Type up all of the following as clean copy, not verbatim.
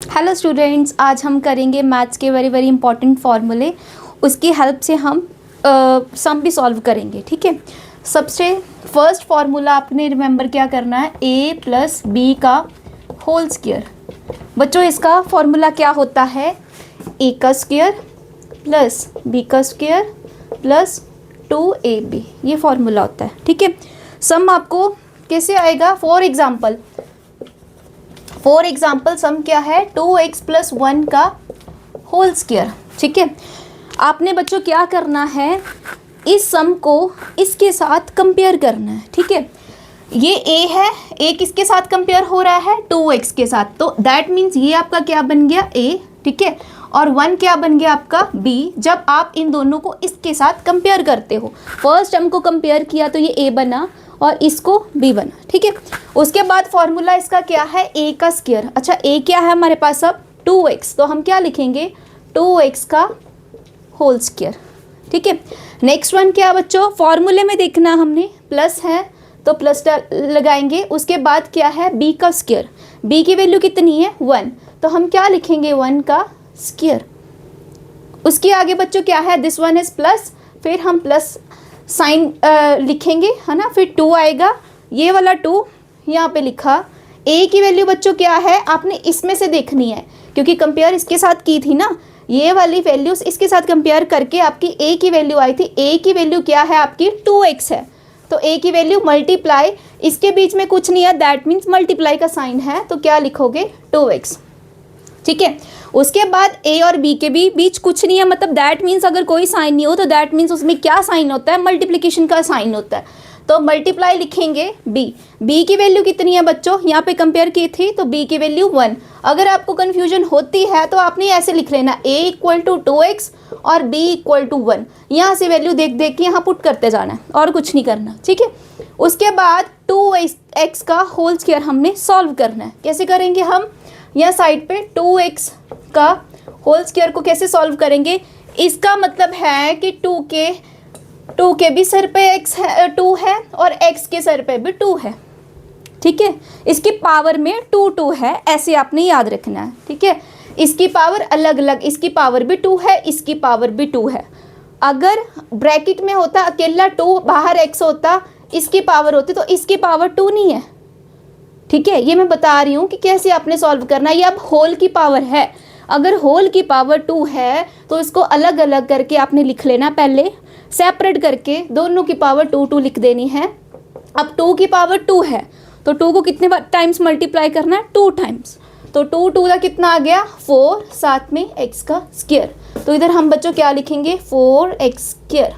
Hello students, आज हम करेंगे मैथ्स के वेरी वेरी इंपॉर्टेंट फार्मूले। उसकी हेल्प से हम सम भी सॉल्व करेंगे। ठीक है, सबसे फर्स्ट फार्मूला आपने रिमेंबर क्या करना है, a प्लस बी का होल स्क्वायर। बच्चों इसका फार्मूला क्या होता है, a का स्क्वायर प्लस b का स्क्वायर प्लस 2ab, ये फार्मूला होता है। ठीक है, सम आपको कैसे आएगा, फॉर एग्जाम्पल सम क्या है, 2x प्लस 1 का होल स्क्वायर। ठीक है, आपने बच्चों क्या करना है, इस सम को इसके साथ कंपेयर करना है। ठीक है, ये a है, a किसके साथ कंपेयर हो रहा है, 2x के साथ, तो दैट मीन्स ये आपका क्या बन गया a। ठीक है, और 1 क्या बन गया आपका b। जब आप इन दोनों को इसके साथ कंपेयर करते हो, फर्स्ट टर्म को कंपेयर किया तो ये a बना और इसको b बना। ठीक है, उसके बाद फॉर्मूला इसका क्या है, a का स्क्वायर। अच्छा, a क्या है हमारे पास अब 2x, तो हम क्या लिखेंगे 2x का होल स्क्वायर। ठीक है, नेक्स्ट वन क्या बच्चों, फॉर्मूले में देखना हमने प्लस है तो प्लस लगाएंगे। उसके बाद क्या है b का स्क्वायर, b की वैल्यू कितनी है 1, तो हम क्या लिखेंगे 1 का स्क्वायर। उसके आगे बच्चों क्या है, दिस वन इज प्लस, फिर हम प्लस साइन लिखेंगे है ना, फिर 2 आएगा, ये वाला 2 यहाँ पे लिखा। a की वैल्यू बच्चों क्या है, आपने इसमें से देखनी है क्योंकि कंपेयर इसके साथ की थी ना, ये वाली वैल्यूज इसके साथ कंपेयर करके आपकी a की वैल्यू आई थी। a की वैल्यू क्या है आपकी 2x है, तो a की वैल्यू मल्टीप्लाई, इसके बीच में कुछ नहीं है, दैट मीन्स मल्टीप्लाई का साइन है, तो क्या लिखोगे 2x। ठीक है, उसके बाद a और b के भी बीच कुछ नहीं है, मतलब दैट मीन्स अगर कोई साइन नहीं हो तो दैट मीन्स उसमें क्या साइन होता है, मल्टीप्लिकेशन का साइन होता है, तो मल्टीप्लाई लिखेंगे b की वैल्यू कितनी है बच्चों, यहाँ पे कंपेयर की थी तो b की वैल्यू 1। अगर आपको कन्फ्यूजन होती है तो आपने ऐसे लिख लेना a इक्वल टू 2x और b इक्वल टू 1, यहाँ से वैल्यू देख देख के यहाँ पुट करते जाना है और कुछ नहीं करना। ठीक है, उसके बाद 2x का होल स्क्वायर हमने सॉल्व करना है। कैसे करेंगे हम, यहाँ साइड पे 2x का होल स्क्वायर को कैसे सॉल्व करेंगे, इसका मतलब है कि 2 के भी सर पे x है, 2 है और x के सर पे भी 2 है। ठीक है, इसकी पावर में 2 है, ऐसे आपने याद रखना है। ठीक है, इसकी पावर अलग अलग, इसकी पावर भी 2 है, इसकी पावर भी 2 है। अगर ब्रैकेट में होता अकेला 2, बाहर x होता, इसकी पावर होती तो इसकी पावर 2 नहीं है। ठीक है, ये मैं बता रही हूँ कि कैसे आपने सॉल्व करना है। ये अब होल की पावर है, अगर होल की पावर 2 है तो इसको अलग अलग करके आपने लिख लेना, पहले सेपरेट करके दोनों की पावर 2 लिख देनी है। अब 2 की पावर 2 है तो 2 को कितने टाइम्स मल्टीप्लाई करना है, 2 टाइम्स, तो 2 का कितना आ गया 4, साथ में x का स्क्वायर, तो इधर हम बच्चों क्या लिखेंगे 4x स्क्वायर।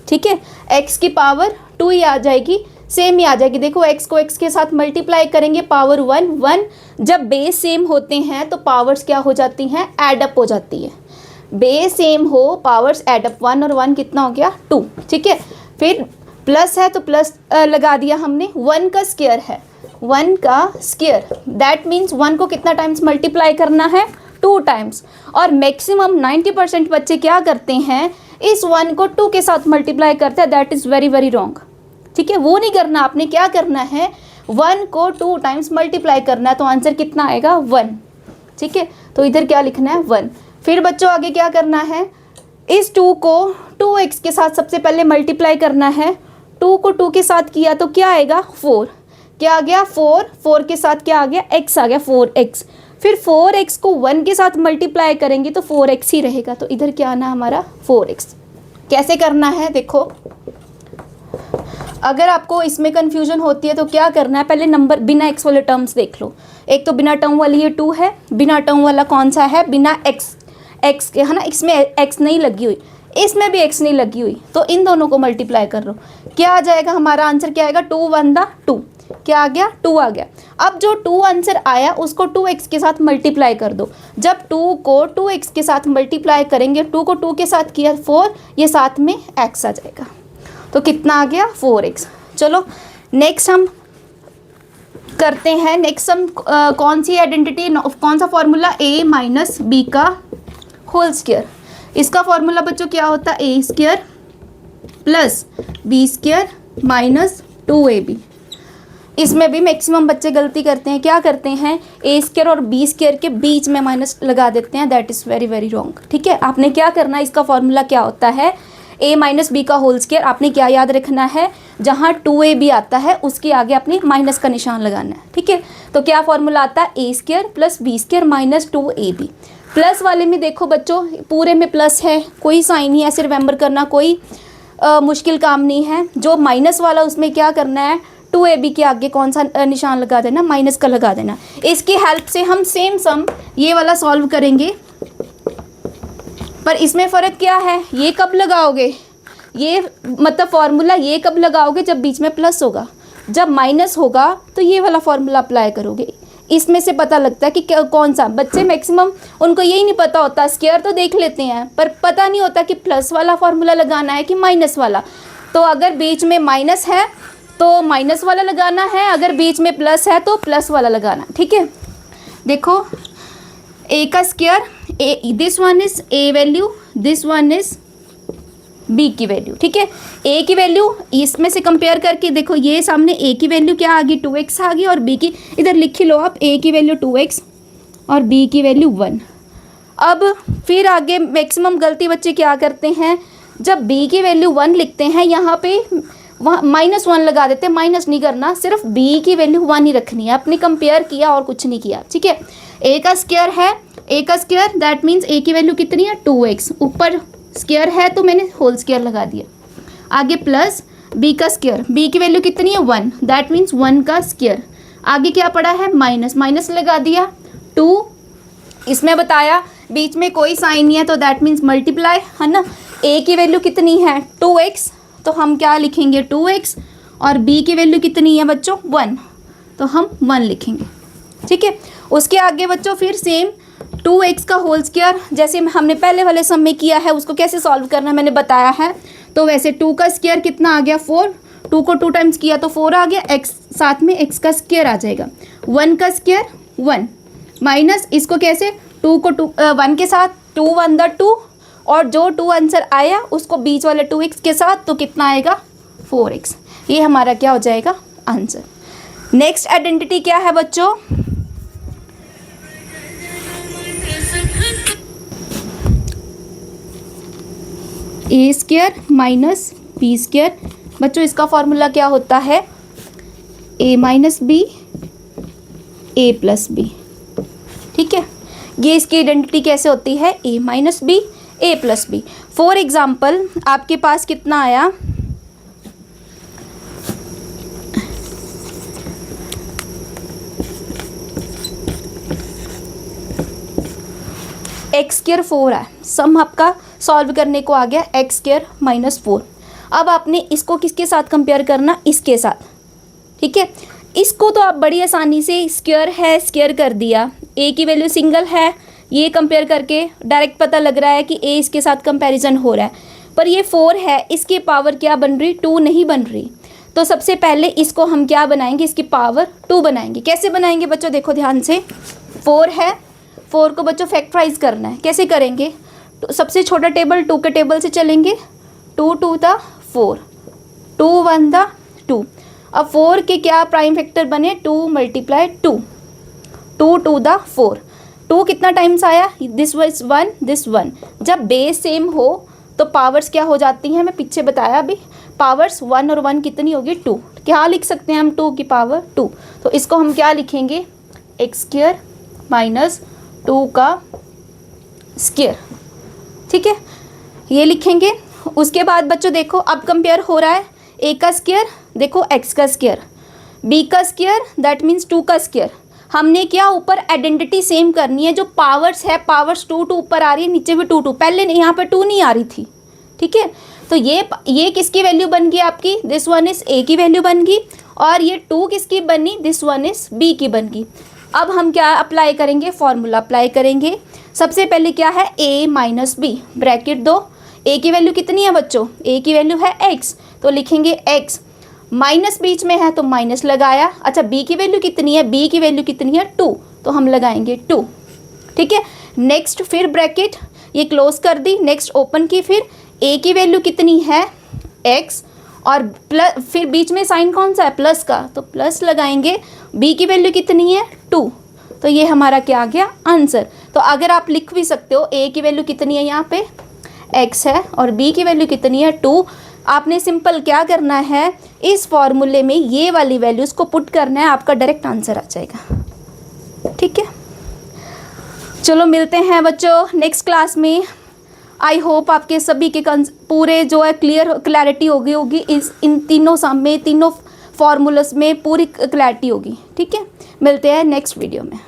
ठीक है, x की पावर 2 ही आ जाएगी, सेम ही आ जाएगी। देखो x को x के साथ मल्टीप्लाई करेंगे, पावर 1, जब बेस सेम होते हैं तो पावर्स क्या हो जाती हैं, एडअप हो जाती है। बेस सेम हो, पावर्स एडअप, 1 और 1 कितना हो गया 2। ठीक है, फिर प्लस है तो प्लस लगा दिया हमने, 1 का स्क्वायर है, 1 का स्क्वायर, दैट मीन्स 1 को कितना टाइम्स मल्टीप्लाई करना है 2 टाइम्स। और मैक्सिमम 90% बच्चे क्या करते हैं, इस 1 को 2 के साथ मल्टीप्लाई करते हैं, that is very very wrong. ठीक है, वो नहीं करना, आपने क्या करना है 1 को 2 टाइम्स मल्टीप्लाई करना है, तो आंसर कितना आएगा 1। ठीक है, तो इधर क्या लिखना है 1। फिर बच्चों आगे क्या करना है, इस 2 को 2x के साथ सबसे पहले मल्टीप्लाई करना है, 2 को 2 के साथ किया तो क्या आएगा 4, क्या आ गया 4 के साथ क्या आ गया x आ गया 4x। फिर 4x को 1 के साथ मल्टीप्लाई करेंगे तो 4x ही रहेगा, तो इधर क्या आना हमारा 4x। कैसे करना है देखो, अगर आपको इसमें कन्फ्यूजन होती है तो क्या करना है, पहले नंबर बिना x वाले टर्म्स देख लो। एक तो बिना टर्म वाली ये 2 है, बिना टर्म वाला कौन सा है, बिना x के है ना, इसमें x नहीं लगी हुई, इसमें भी x नहीं लगी हुई, तो इन दोनों को मल्टीप्लाई कर लो, क्या आ जाएगा हमारा आंसर, क्या आएगा 2 1 2, क्या आ गया 2 आ गया। अब जो 2 आंसर आया उसको 2x के साथ मल्टीप्लाई कर दो, जब 2 को 2x के साथ मल्टीप्लाई करेंगे, 2 को 2 के साथ किया 4, ये साथ में x आ जाएगा, तो कितना आ गया 4x। चलो नेक्स्ट हम करते हैं, नेक्स्ट हम कौन सी आइडेंटिटी, कौन सा फॉर्मूला, a माइनस बी का होल स्क्वायर। इसका फॉर्मूला बच्चों क्या होता है, a square plus b square minus 2ab। इसमें भी मैक्सिमम बच्चे गलती करते हैं, क्या करते हैं, ए स्क्वायर और बी स्क्वायर के बीच में माइनस लगा देते हैं, that is very very wrong. ठीक है, आपने क्या करना है, इसका फॉर्मूला क्या होता है, ए माइनस बी का होल स्क्वायर। आपने क्या याद रखना है, जहाँ 2ab आता है उसके आगे आपने माइनस का निशान लगाना है। ठीक है, तो क्या फॉर्मूला आता है, A square plus B square minus 2ab। Plus वाले में देखो बच्चों, पूरे में प्लस है, कोई साइन ही ऐसे रिमेंबर करना कोई मुश्किल काम नहीं है। जो माइनस वाला उसमें क्या करना है, 2ab के आगे कौन सा निशान लगा देना, माइनस का लगा देना। इसकी हेल्प से हम सेम सम ये वाला सॉल्व करेंगे, पर इसमें फ़र्क क्या है, ये कब लगाओगे, ये मतलब फॉर्मूला ये कब लगाओगे, जब बीच में प्लस होगा। जब माइनस होगा तो ये वाला फॉर्मूला अप्लाई करोगे। इसमें से पता लगता है कि कौन सा, बच्चे मैक्सिमम उनको यही नहीं पता होता, स्क्वायर तो देख लेते हैं पर पता नहीं होता कि प्लस वाला फॉर्मूला लगाना है कि माइनस वाला। तो अगर बीच में माइनस है तो माइनस वाला लगाना है, अगर बीच में प्लस है तो प्लस वाला लगाना। ठीक है, देखो ए का square, A this one is A value, this one is B की वैल्यू। ठीक है, ए की वैल्यू इसमें से कंपेयर करके देखो, ये सामने ए की वैल्यू क्या आ गई, 2x आ गई, और बी की इधर लिख लो आप, ए की वैल्यू 2x और बी की वैल्यू 1। अब फिर आगे मैक्सिमम गलती बच्चे क्या करते हैं, जब बी की वैल्यू 1 लिखते हैं यहाँ पे वहाँ -1 लगा देते हैं। माइनस नहीं करना, सिर्फ बी की वैल्यू 1 ही रखनी है, आपने कंपेयर किया और कुछ नहीं किया। ठीक है, ए का स्क्वायर है, ए का स्क्वायर दैट मीन्स ए की वैल्यू कितनी है, 2x, ऊपर स्क्वायर है तो मैंने होल स्क्वायर लगा दिया। आगे प्लस बी का स्क्वायर, बी की वैल्यू कितनी है 1, दैट मीन्स 1 का स्क्वायर। आगे क्या पड़ा है, माइनस, माइनस लगा दिया 2, इसमें बताया बीच में कोई साइन नहीं है तो दैट मीन्स मल्टीप्लाई, है ना। ए की वैल्यू कितनी है 2x, तो हम क्या लिखेंगे 2x, और बी की वैल्यू कितनी है बच्चों 1, तो हम 1 लिखेंगे। ठीक है, उसके आगे बच्चों फिर सेम 2x का होल स्क्वायर, जैसे हमने पहले वाले सम में किया है, उसको कैसे सॉल्व करना है मैंने बताया है। तो वैसे 2 का स्क्वायर कितना आ गया 4, 2 को 2 टाइम्स किया तो 4 आ गया, x साथ में x का स्क्वायर आ जाएगा, 1 का स्क्वायर 1 माइनस इसको कैसे 2 को 1 के साथ 2 1 द 2, और जो 2 आंसर आया उसको बीच वाले 2x के साथ, तो कितना आएगा 4x। ये हमारा क्या हो जाएगा आंसर। नेक्स्ट आइडेंटिटी क्या है बच्चों, A square minus B square. बच्चों इसका फॉर्मूला क्या होता है, A minus B A plus B. ठीक है, ये इसकी आइडेंटिटी कैसे होती है, A minus B A plus B. For example आपके पास कितना आया, एक्स स्क्वायर 4 है, सम आपका सॉल्व करने को आ गया एक्स स्क्वायर माइनस 4। अब आपने इसको किसके साथ कंपेयर करना, इसके साथ। ठीक है, इसको तो आप बड़ी आसानी से स्क्वायर है स्क्वायर कर दिया, ए की वैल्यू सिंगल है, ये कंपेयर करके डायरेक्ट पता लग रहा है कि ए इसके साथ कंपैरिजन हो रहा है। पर ये 4 है, इसकी पावर क्या बन रही, 2 नहीं बन रही। तो सबसे पहले इसको हम क्या बनाएंगे, इसकी पावर 2 बनाएंगे। कैसे बनाएंगे बच्चों, देखो ध्यान से, 4 है, 4 को बच्चों फैक्टराइज करना है। कैसे करेंगे, तो सबसे छोटा टेबल 2 के टेबल से चलेंगे, 2 2 द 4, 2 1 द 2। अब 4 के क्या प्राइम फैक्टर बने, 2 × 2, 2 2 द 4। 2 कितना टाइम्स आया, दिस वाज 1 दिस 1। जब बेस सेम हो तो पावर्स क्या हो जाती हैं, मैं पीछे बताया अभी, पावर्स 1 और 1 कितनी होगी 2। क्या लिख सकते हैं हम, 2 की पावर 2। तो इसको हम क्या लिखेंगे, एक्स स्क्वायर माइनस 2 का स्क्वायर। ठीक है, ये लिखेंगे। उसके बाद बच्चों देखो अब कंपेयर हो रहा है, ए का स्क्वायर देखो एक्स का स्क्वायर, बी का स्क्वायर दैट मीन्स 2 का स्क्वायर। हमने क्या ऊपर आइडेंटिटी सेम करनी है, जो पावर्स है पावर्स 2 2 ऊपर आ रही है, नीचे भी 2 2, पहले यहाँ पर 2 नहीं आ रही थी। ठीक है, तो ये किसकी वैल्यू बन गई आपकी, दिस वन इज ए की वैल्यू बन गई, और ये 2 किसकी बनी, दिस वन इज बी की बन गई। अब हम क्या अप्लाई करेंगे, फॉर्मूला अप्लाई करेंगे। सबसे पहले क्या है, a माइनस बी, ब्रैकेट दो, a की वैल्यू कितनी है बच्चों, a की वैल्यू है x, तो लिखेंगे x, माइनस बीच में है तो माइनस लगाया। अच्छा b की वैल्यू कितनी है, b की वैल्यू कितनी है 2, तो हम लगाएंगे 2। ठीक है, नेक्स्ट फिर ब्रैकेट ये क्लोज कर दी, नेक्स्ट ओपन की, फिर a की वैल्यू कितनी है x, और प्लस, फिर बीच में साइन कौन सा है, प्लस का, तो प्लस लगाएंगे। b की वैल्यू कितनी है 2, तो ये हमारा क्या आ गया आंसर। तो अगर आप लिख भी सकते हो a की वैल्यू कितनी है यहाँ पे x है और b की वैल्यू कितनी है 2। आपने सिंपल क्या करना है, इस फॉर्मूले में ये वाली वैल्यूज़ को पुट करना है, आपका डायरेक्ट आंसर आ जाएगा। ठीक है, चलो मिलते हैं बच्चों नेक्स्ट क्लास में। आई होप आपके सभी के पूरे जो है क्लैरिटी होगी इन तीनों सम में, तीनों फार्मूलास में पूरी क्लैरिटी होगी। ठीक है, मिलते हैं नेक्स्ट वीडियो में।